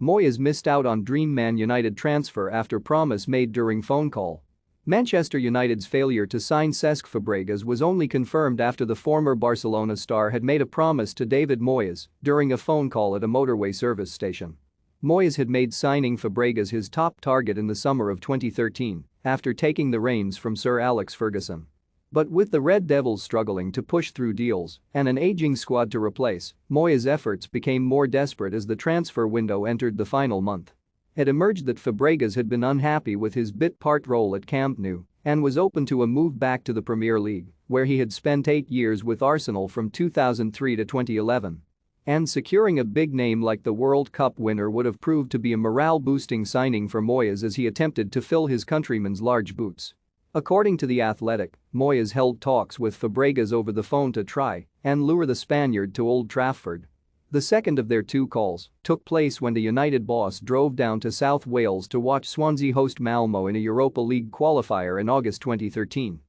Moyes missed out on dream Man United transfer after promise made during phone call. Manchester United's failure to sign Cesc Fabregas was only confirmed after the former Barcelona star had made a promise to David Moyes during a phone call at a motorway service station. Moyes had made signing Fabregas his top target in the summer of 2013 after taking the reins from Sir Alex Ferguson. But with the Red Devils struggling to push through deals and an aging squad to replace, Moyes' efforts became more desperate as the transfer window entered the final month. It emerged that Fabregas had been unhappy with his bit-part role at Camp Nou and was open to a move back to the Premier League, where he had spent 8 years with Arsenal from 2003 to 2011. And securing a big name like the World Cup winner would have proved to be a morale-boosting signing for Moyes as he attempted to fill his countryman's large boots. According to The Athletic, Moyes held talks with Fabregas over the phone to try and lure the Spaniard to Old Trafford. The second of their 2 calls took place when the United boss drove down to South Wales to watch Swansea host Malmo in a Europa League qualifier in August 2013.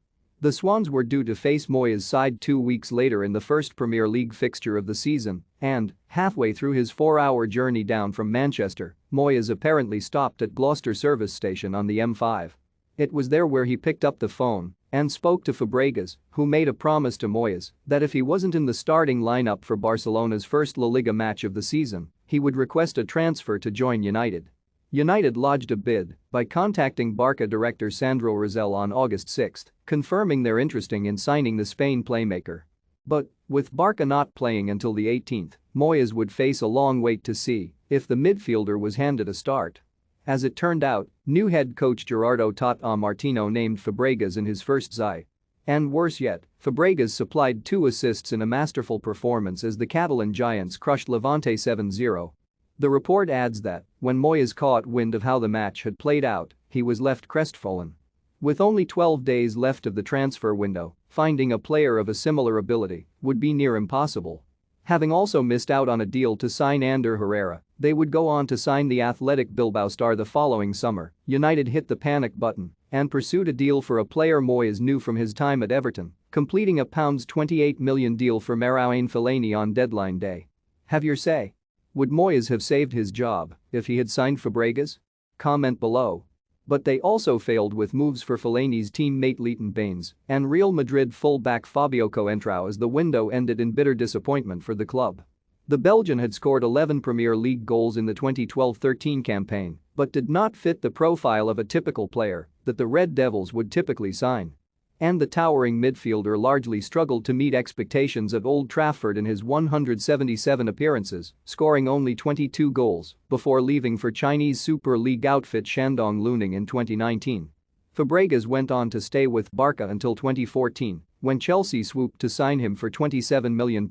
The Swans were due to face Moyes' side 2 weeks later in the first Premier League fixture of the season, and, halfway through his 4-hour journey down from Manchester, Moyes apparently stopped at Gloucester service station on the M5. It was there where he picked up the phone and spoke to Fabregas, who made a promise to Moyes that if he wasn't in the starting lineup for Barcelona's first La Liga match of the season, he would request a transfer to join United. United lodged a bid by contacting Barca director Sandro Rosell on August 6, confirming their interest in signing the Spain playmaker. But, with Barca not playing until the 18th, Moyes would face a long wait to see if the midfielder was handed a start. As it turned out, new head coach Gerardo Tata Martino named Fabregas in his first side. And worse yet, Fabregas supplied 2 assists in a masterful performance as the Catalan Giants crushed Levante 7-0. The report adds that, when Moyes caught wind of how the match had played out, he was left crestfallen. With only 12 days left of the transfer window, finding a player of a similar ability would be near impossible. Having also missed out on a deal to sign Ander Herrera, they would go on to sign the Athletic Bilbao star the following summer. United hit the panic button and pursued a deal for a player Moyes knew from his time at Everton, completing a £28 million deal for Marouane Fellaini on deadline day. Have your say. Would Moyes have saved his job if he had signed Fabregas? Comment below. But they also failed with moves for Fellaini's teammate Leighton Baines and Real Madrid fullback Fabio Coentrão as the window ended in bitter disappointment for the club. The Belgian had scored 11 Premier League goals in the 2012-13 campaign but did not fit the profile of a typical player that the Red Devils would typically sign. And the towering midfielder largely struggled to meet expectations at Old Trafford in his 177 appearances, scoring only 22 goals before leaving for Chinese Super League outfit Shandong Luneng in 2019. Fabregas went on to stay with Barca until 2014, when Chelsea swooped to sign him for £27 million.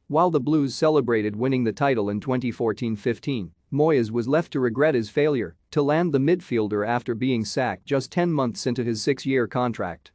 While the Blues celebrated winning the title in 2014-15, Moyes was left to regret his failure to land the midfielder after being sacked just 10 months into his 6-year contract.